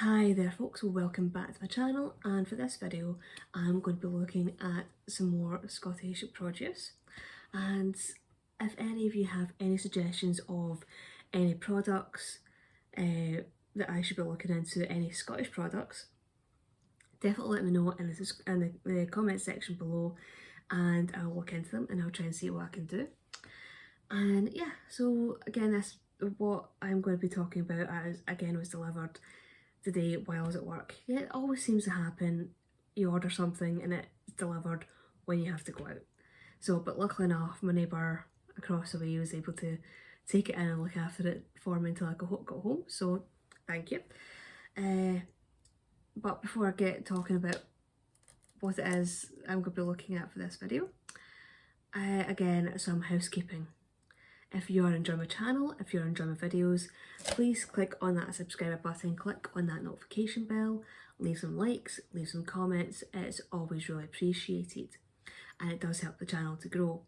Hi there folks, welcome back to my channel, and for this video I'm going to be looking at some more Scottish produce. And if any of you have any suggestions of any products that I should be looking into, any Scottish products, definitely let me know in the comment section below, and I'll look into them and I'll try and see what I can do. And yeah, so again, this what I'm going to be talking about was delivered today while I was at work. Yeah, it always seems to happen. You order something and it's delivered when you have to go out. So, but luckily enough, my neighbour across the way was able to take it in and look after it for me until I got home. So, thank you. But before I get talking about what it is I'm going to be looking at for this video, again, some housekeeping. If you are enjoying my channel, if you're enjoying my videos, please click on that subscribe button, click on that notification bell, leave some likes, leave some comments. It's always really appreciated and it does help the channel to grow.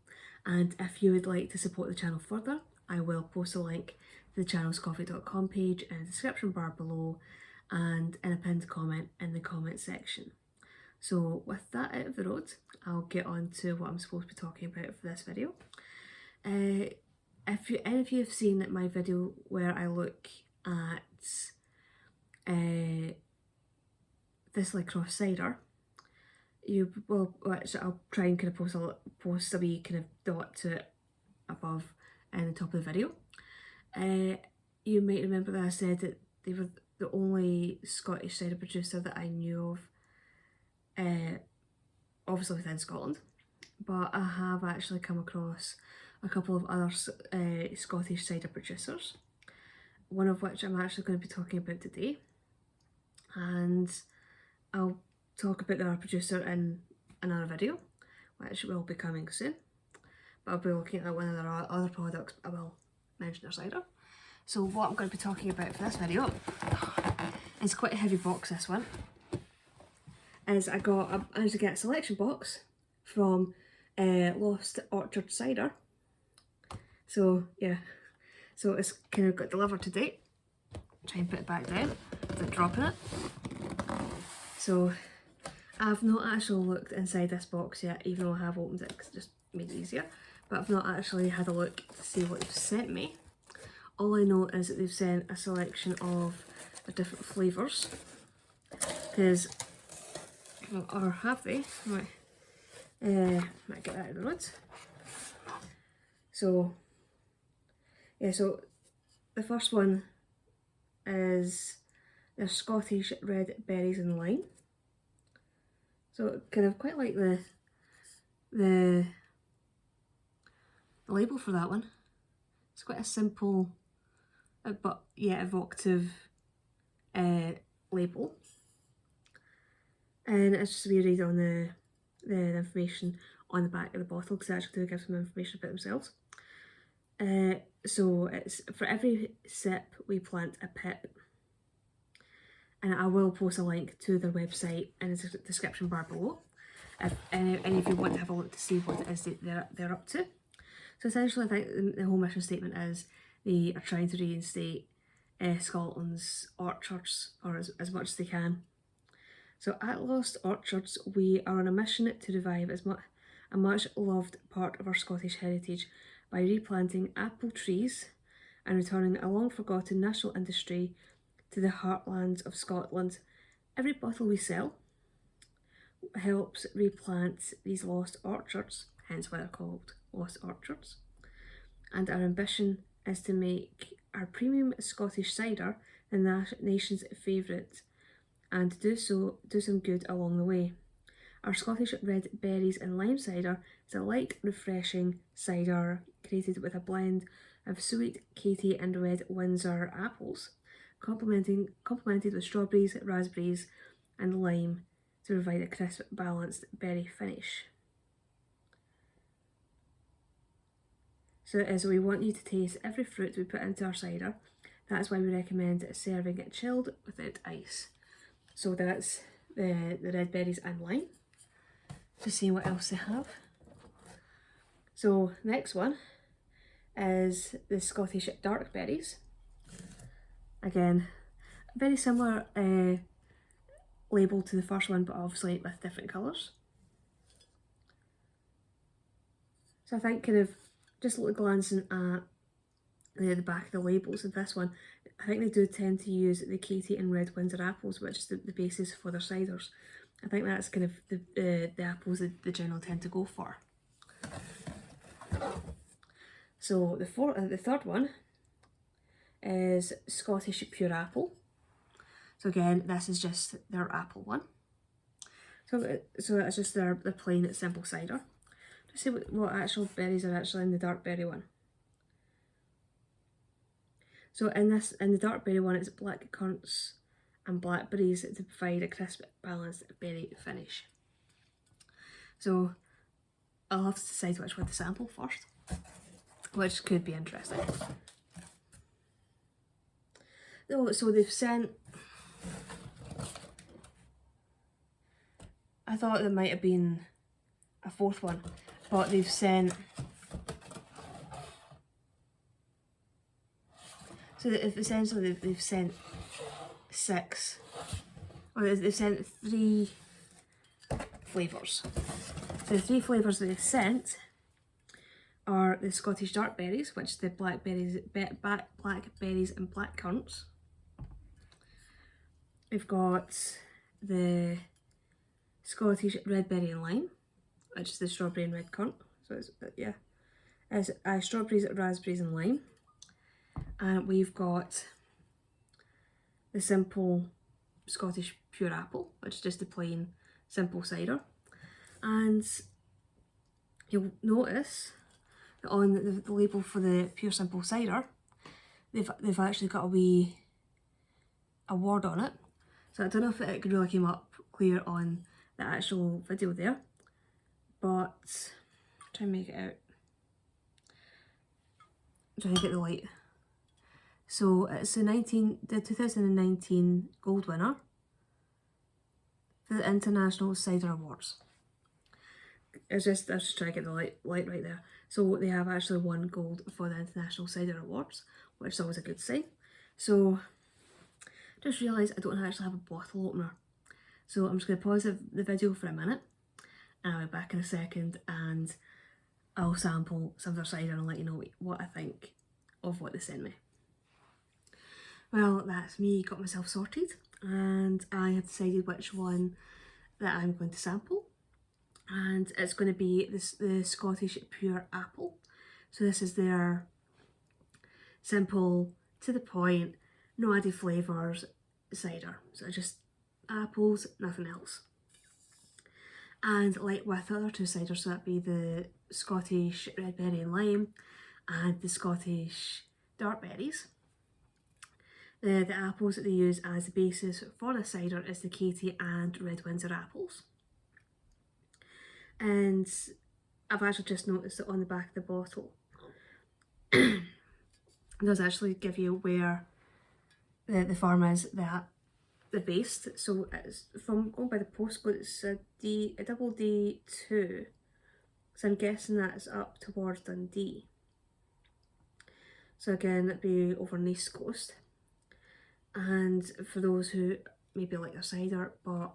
And if you would like to support the channel further, I will post a link to the channel's coffee.com page in the description bar below and in a pinned comment in the comment section. So with that out of the road, I'll get on to what I'm supposed to be talking about for this video. If any of you have seen my video where I look at this Lost Cider, you will, actually I'll try and kind of post a wee kind of dot to it above in the top of the video. You might remember that I said that they were the only Scottish cider producer that I knew of, obviously within Scotland, but I have actually come across a couple of other Scottish cider producers, one of which I'm actually going to be talking about today, and I'll talk about the other producer in another video, which will be coming soon, but I'll be looking at one of their other products. I will mention their cider. So what I'm going to be talking about for this video, it's quite a heavy box, this one, is I managed to get a selection box from Lost Orchard Cider. So yeah, so it's kind of got delivered today. Try and put it back down without dropping it. So I've not actually looked inside this box yet, even though I have opened it because it just made it easier. But I've not actually had a look to see what they've sent me. All I know is that they've sent a selection of the different flavours. Because, or have they? Right. Might get that out of the road. So yeah, so the first one is the Scottish red berries and lime. So kind of quite like the label for that one. It's quite a simple but yet evocative label. And it's just a wee read on the information on the back of the bottle, because they actually do give some information about themselves. So it's for every sip we plant a pip, and I will post a link to their website in the description bar below if any of you want to have a look to see what it is that they're up to. So essentially I think the whole mission statement is they are trying to reinstate Scotland's orchards, or as much as they can. So at Lost Orchards, we are on a mission to revive a much loved part of our Scottish heritage by replanting apple trees and returning a long forgotten national industry to the heartlands of Scotland. Every bottle we sell helps replant these lost orchards, hence why they're called Lost Orchards. And our ambition is to make our premium Scottish cider the nation's favourite, and do some good along the way. Our Scottish red berries and lime cider is a light, refreshing cider created with a blend of sweet Katy and red Windsor apples, complemented with strawberries, raspberries and lime to provide a crisp, balanced berry finish. So it is, we want you to taste every fruit we put into our cider. That's why we recommend serving it chilled without ice. So that's the red berries and lime. Just see what else they have. So next one is the Scottish dark berries. Again, very similar label to the first one, but obviously with different colours. So I think kind of just glancing at the back of the labels of this one, I think they do tend to use the Katie and Red Windsor apples, which is the basis for their ciders. I think that's kind of the apples that they generally tend to go for. So the third one is Scottish Pure Apple. So again, this is just their apple one. So it's just their plain simple cider. Let's see what actual berries are actually in the dark berry one. So in the dark berry one, it's black currants and blackberries to provide a crisp, balanced berry finish. So I'll have to decide which one to sample first, which could be interesting. Oh, so they've sent, I thought there might have been a fourth one, but they've sent, so essentially they've sent 6, or they've sent 3 flavours. So the 3 flavours that they've sent are the Scottish dark berries, which is the blackberries and black currants. We've got the Scottish red berry and lime, which is the strawberry and red currant. So it's, yeah, it's strawberries, raspberries and lime. And we've got the simple Scottish pure apple, which is just the plain simple cider. And you'll notice that on the label for the pure simple cider, they've actually got a wee award on it. So I don't know if it really came up clear on the actual video there, but try and make it out. Trying to get the light. So it's the 2019 gold winner for the International Cider Awards. I was just trying to get the light right there. So they have actually won gold for the International Cider Awards, which is always a good sign. So just realised I don't actually have a bottle opener. So I'm just going to pause the video for a minute and I'll be back in a second and I'll sample some of their cider and let you know what I think of what they sent me. Well, that's me, got myself sorted, and I have decided which one that I'm going to sample. And it's going to be the Scottish Pure Apple. So this is their simple, to the point, no added flavours cider. So just apples, nothing else. And like with the other 2 ciders, so that'd be the Scottish red berry and lime and the Scottish dark berries. The apples that they use as the basis for the cider is the Katie and Red Windsor apples. And I've actually just noticed that on the back of the bottle it does actually give you where the farm is that they're based. So it's, from going by the postcode, it's a double D2. So I'm guessing that's up towards Dundee. So again, it'd be over on the East Coast. And for those who maybe like their cider but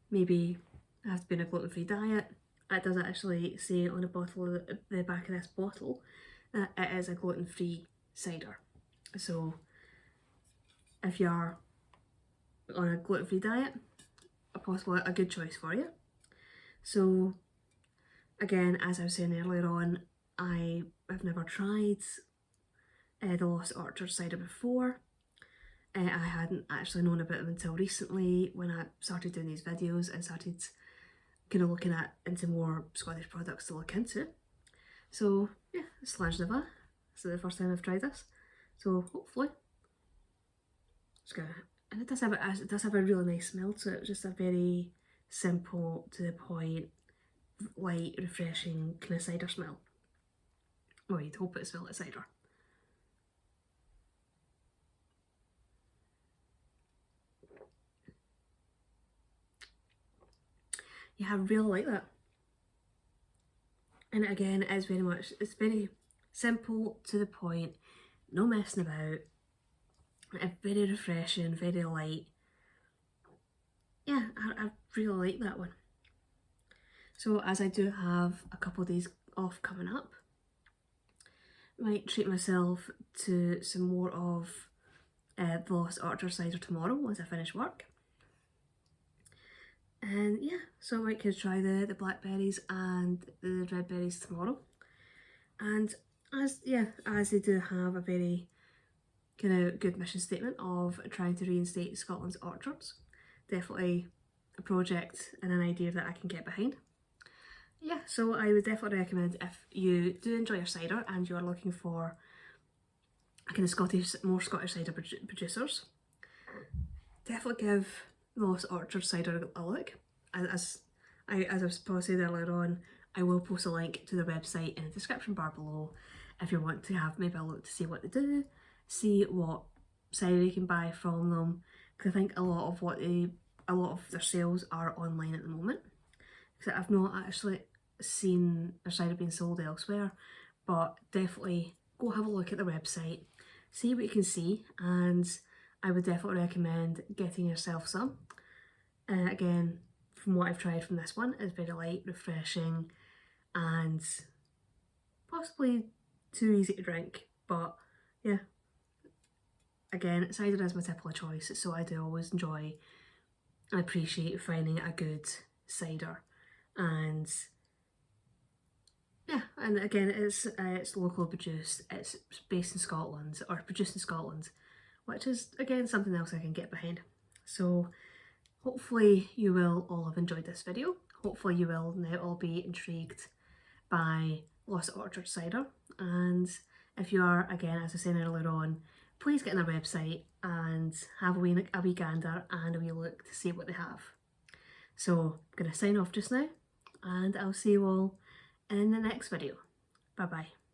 maybe have to be on a gluten-free diet, it does actually say on the bottle, the back of this bottle, that it is a gluten-free cider. So if you're on a gluten-free diet, possibly a good choice for you. So again, as I was saying earlier on, I have never tried the Lost Orchard Cider before. I hadn't actually known about them until recently when I started doing these videos and started kind of looking into more Scottish products to look into. So yeah, it's Slàinte. This is the first time I've tried this. So hopefully it's gonna, and it does have a really nice smell to it. It's just a very simple, to the point, light, refreshing kind of cider smell. Well, you'd hope it smelled like cider. Yeah, I really like that. And again, it's very simple, to the point, no messing about. Very refreshing, very light. Yeah, I really like that one. So as I do have a couple of days off coming up, I might treat myself to some more of the Lost Orchard Cider tomorrow once I finish work. And yeah, so I might kind of try the blackberries and the red berries tomorrow. And as they do have a very kind of good mission statement of trying to reinstate Scotland's orchards, definitely a project and an idea that I can get behind. Yeah, so I would definitely recommend, if you do enjoy your cider and you're looking for a kind of more Scottish cider producers, definitely give Lost Orchard Cider a look. As I was posted earlier on, I will post a link to their website in the description bar below if you want to have maybe a look to see what they do, see what cider you can buy from them, because I think a lot of their sales are online at the moment. Because I've not actually seen their cider being sold elsewhere, but definitely go have a look at their website, see what you can see, and I would definitely recommend getting yourself some. Again, from what I've tried from this one, it's very light, refreshing, and possibly too easy to drink, but yeah. Again, cider is my typical choice, so I do always enjoy and appreciate finding a good cider. And yeah, and again, it's locally produced, it's based in Scotland, or produced in Scotland, which is again something else I can get behind. So hopefully you will all have enjoyed this video. Hopefully you will now all be intrigued by Lost Orchard Cider, and if you are, again, as I said earlier on, please get on their website and have a wee gander and a wee look to see what they have. So I'm going to sign off just now, and I'll see you all in the next video. Bye bye.